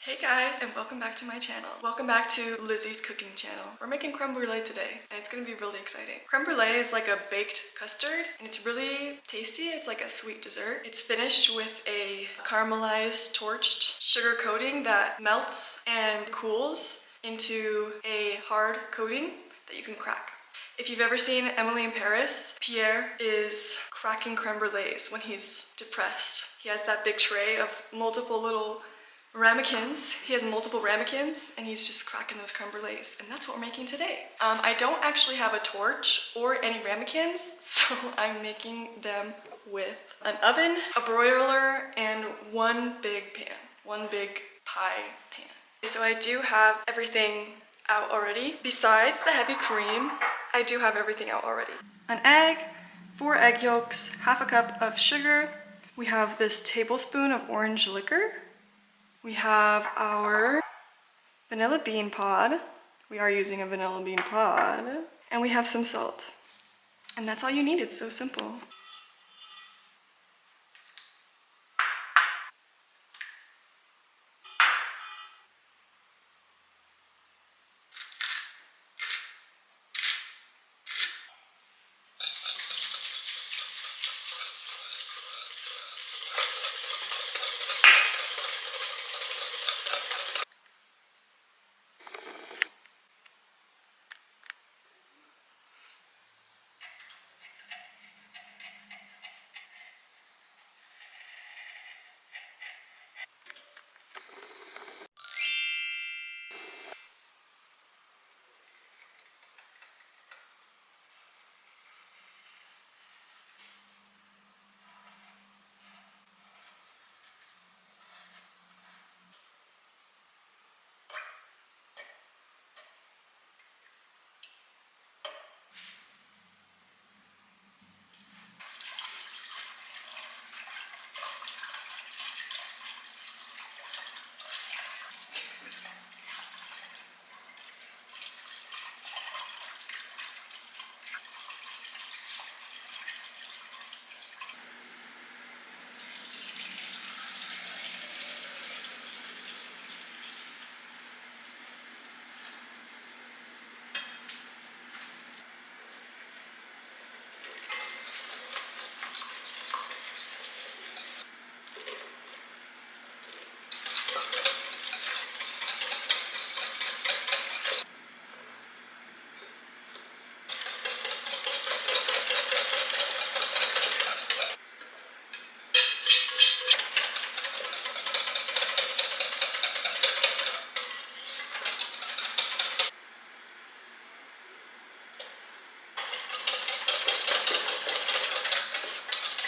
Hey guys, and welcome back to my channel. Welcome back to Lizzie's cooking channel. We're making creme brulee today, and it's gonna be really exciting. Creme brulee is like a baked custard, and it's really tasty. It's like a sweet dessert. It's finished with a caramelized, torched sugar coating that melts and cools into a hard coating that you can crack. If you've ever seen Emily in Paris, Pierre is cracking creme brulees when he's depressed. He has that big tray of multiple little ramekins. He has multiple ramekins and he's just cracking those creme brulees, and that's what we're making today. I don't actually have a torch or any ramekins, so I'm making them with an oven, a broiler, and one big pan, one big pie pan. So I do have everything out already. Besides the heavy cream, I do have everything out already. An egg, 4 egg yolks, half a cup of sugar. We have this tablespoon of orange liquor. We have our vanilla bean pod. We are using a vanilla bean pod. And we have some salt. And that's all you need. It's so simple.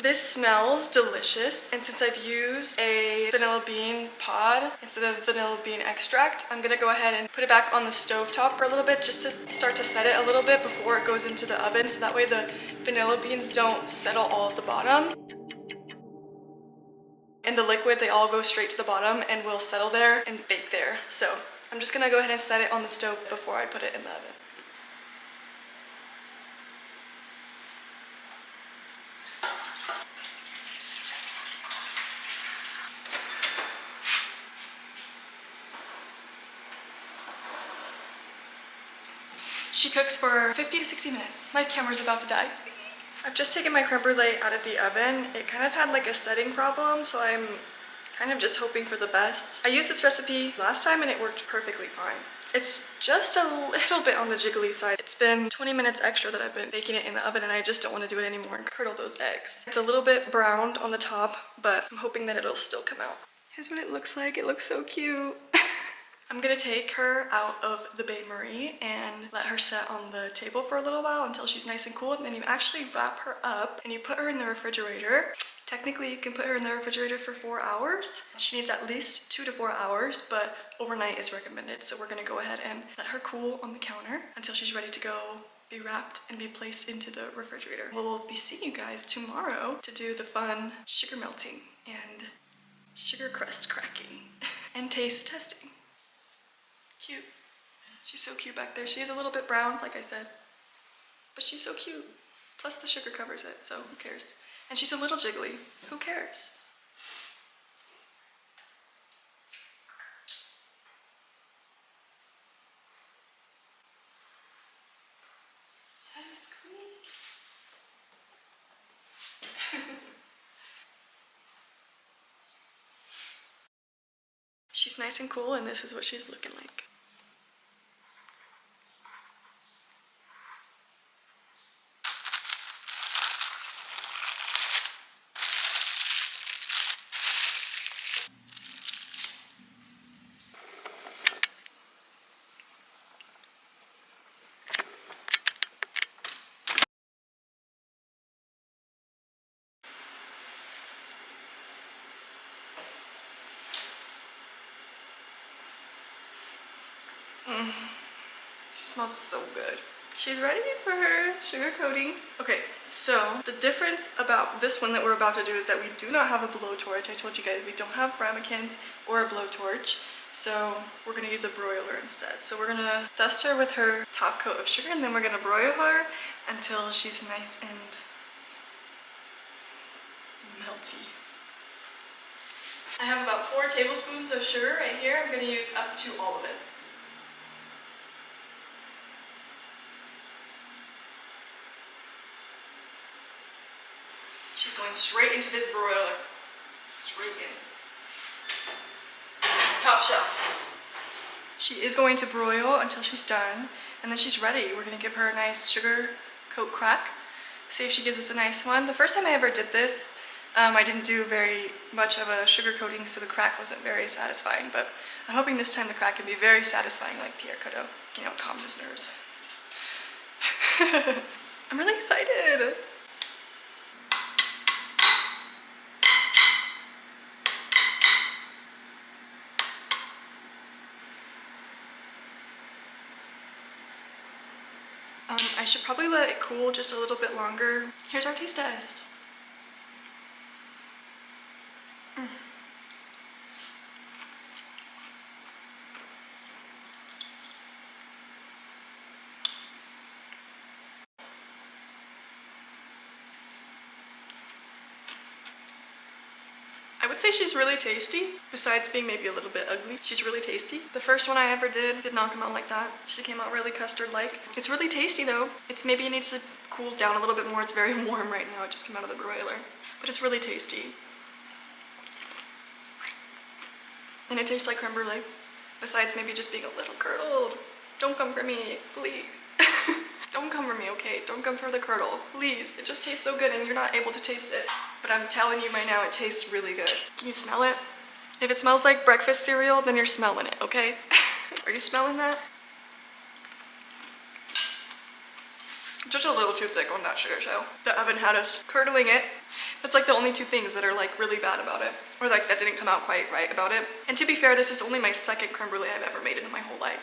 This smells delicious, and since I've used a vanilla bean pod instead of vanilla bean extract, I'm gonna go ahead and put it back on the stove top for a little bit just to start to set it a little bit before it goes into the oven, so that way the vanilla beans don't settle all at the bottom. In the liquid, they all go straight to the bottom and will settle there and bake there. So I'm just gonna go ahead and set it on the stove before I put it in the oven. She cooks for 50 to 60 minutes. My camera's about to die. I've just taken my creme brulee out of the oven. It kind of had like a setting problem, so I'm kind of just hoping for the best. I used this recipe last time and it worked perfectly fine. It's just a little bit on the jiggly side. It's been 20 minutes extra that I've been baking it in the oven, and I just don't want to do it anymore and curdle those eggs. It's a little bit browned on the top, but I'm hoping that it'll still come out. Here's what it looks like. It looks so cute. I'm gonna take her out of the bain-marie and let her set on the table for a little while until she's nice and cool, and then you actually wrap her up and you put her in the refrigerator. Technically, you can put her in the refrigerator for 4 hours. She needs at least 2 to 4 hours, but overnight is recommended. So we're gonna go ahead and let her cool on the counter until she's ready to go be wrapped and be placed into the refrigerator. We'll be seeing you guys tomorrow to do the fun sugar melting and sugar crust cracking and taste testing. Cute. She's so cute back there. She is a little bit brown, like I said, but she's so cute. Plus the sugar covers it, so who cares? And she's a little jiggly. Who cares? She's nice and cool, and this is what she's looking like. She smells so good. She's ready for her sugar coating. Okay, so the difference about this one that we're about to do is that we do not have a blowtorch. I told you guys we don't have ramekins or a blowtorch, so we're gonna use a broiler instead. So we're gonna dust her with her top coat of sugar, and then we're gonna broil her until she's nice and melty. I have about 4 tablespoons of sugar right here. I'm gonna use up to all of it. She's going straight into this broiler. Straight in. Top shelf. She is going to broil until she's done, and then she's ready. We're gonna give her a nice sugar coat crack. See if she gives us a nice one. The first time I ever did this, I didn't do very much of a sugar coating, so the crack wasn't very satisfying, but I'm hoping this time the crack can be very satisfying like Pierre Cotto. You know, it calms his nerves. Just I'm really excited. I should probably let it cool just a little bit longer. Here's our taste test. I would say she's really tasty, besides being maybe a little bit ugly. She's really tasty. The first one I ever did not come out like that. She came out really custard-like. It's really tasty though. Maybe it needs to cool down a little bit more. It's very warm right now. It just came out of the broiler. But it's really tasty. And it tastes like creme brulee, besides maybe just being a little curdled. Don't come for me, please. Don't come for me, okay? Don't come for the curdle, please. It just tastes so good and you're not able to taste it. But I'm telling you right now, it tastes really good. Can you smell it? If it smells like breakfast cereal, then you're smelling it, okay? Are you smelling that? Just a little too thick on that sugar shell. The oven had us curdling it. That's like the only 2 things that are like really bad about it. Or like that didn't come out quite right about it. And to be fair, this is only my 2nd creme brulee I've ever made in my whole life.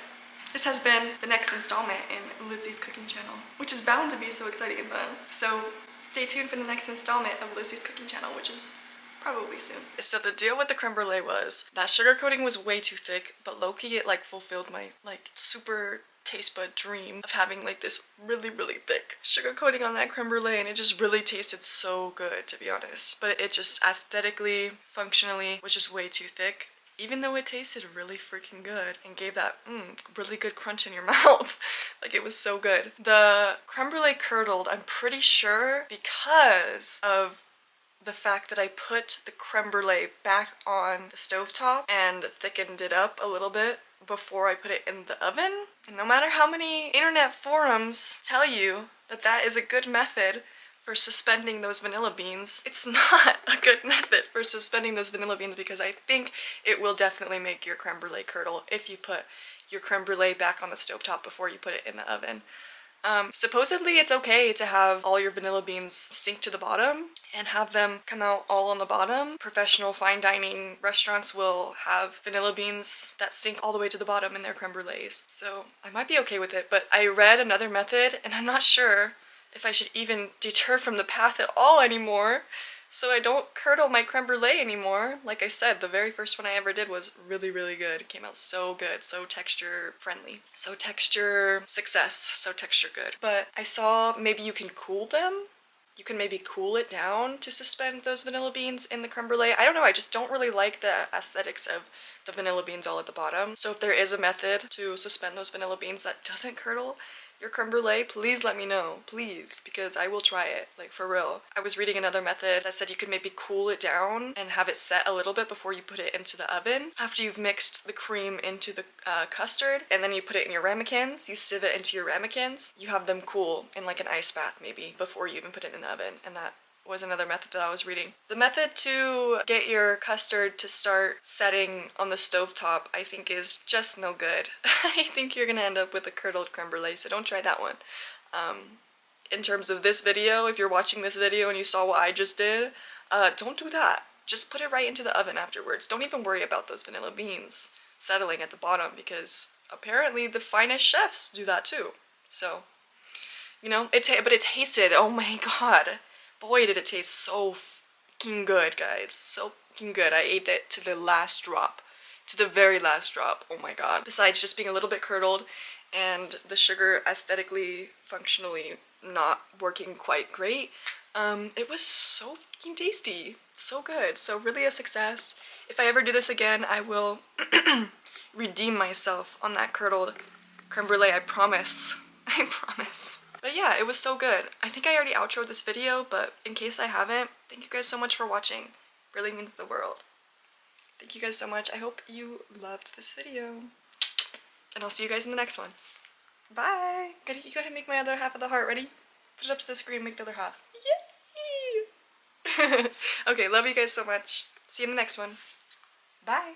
This has been the next installment in Lizzie's cooking channel, which is bound to be so exciting and fun. So stay tuned for the next installment of Lizzie's cooking channel, which is probably soon. So the deal with the creme brulee was that sugar coating was way too thick, but low-key it like fulfilled my like super taste bud dream of having like this really thick sugar coating on that creme brulee, and it just really tasted so good, to be honest. But it just aesthetically, functionally was just way too thick. Even though it tasted really freaking good and gave that really good crunch in your mouth. Like, it was so good. The creme brulee curdled, I'm pretty sure, because of the fact that I put the creme brulee back on the stovetop and thickened it up a little bit before I put it in the oven. And no matter how many internet forums tell you that that is a good method for suspending those vanilla beans, it's not a good method for suspending those vanilla beans, because I think it will definitely make your creme brulee curdle if you put your creme brulee back on the stovetop before you put it in the oven. Supposedly it's okay to have all your vanilla beans sink to the bottom and have them come out all on the bottom. Professional fine dining restaurants will have vanilla beans that sink all the way to the bottom in their creme brulees. So I might be okay with it, but I read another method and I'm not sure if I should even deter from the path at all anymore, so I don't curdle my creme brulee anymore. Like I said, the very first one I ever did was really good. It came out so good, so texture friendly, so texture success, so texture good. But I saw maybe you can cool them. You can maybe cool it down to suspend those vanilla beans in the creme brulee. I don't know, I just don't really like the aesthetics of the vanilla beans all at the bottom. So if there is a method to suspend those vanilla beans that doesn't curdle, your creme brulee, please let me know, please, because I will try it, like for real. I was reading another method that said you could maybe cool it down and have it set a little bit before you put it into the oven. After you've mixed the cream into the custard, and then you put it in your ramekins, you sieve it into your ramekins, you have them cool in like an ice bath maybe before you even put it in the oven, and that was another method that I was reading. The method to get your custard to start setting on the stovetop, I think, is just no good. I think you're gonna end up with a curdled creme brulee, so don't try that one. In terms of this video, if you're watching this video and you saw what I just did, don't do that. Just put it right into the oven afterwards. Don't even worry about those vanilla beans settling at the bottom, because apparently the finest chefs do that too. So, you know, but it tasted, oh my god. Boy, did it taste so fucking good, guys. So fucking good. I ate it to the last drop. To the very last drop. Oh my god. Besides just being a little bit curdled and the sugar aesthetically, functionally not working quite great, it was so fucking tasty. So good. So really a success. If I ever do this again, I will redeem myself on that curdled creme brulee. I promise. I promise. But yeah, it was so good. I think I already outroed this video, but in case I haven't, thank you guys so much for watching. Really means the world. Thank you guys so much. I hope you loved this video. And I'll see you guys in the next one. Bye! You gotta make my other half of the heart. Ready? Put it up to the screen, make the other half. Yay! Okay, love you guys so much. See you in the next one. Bye!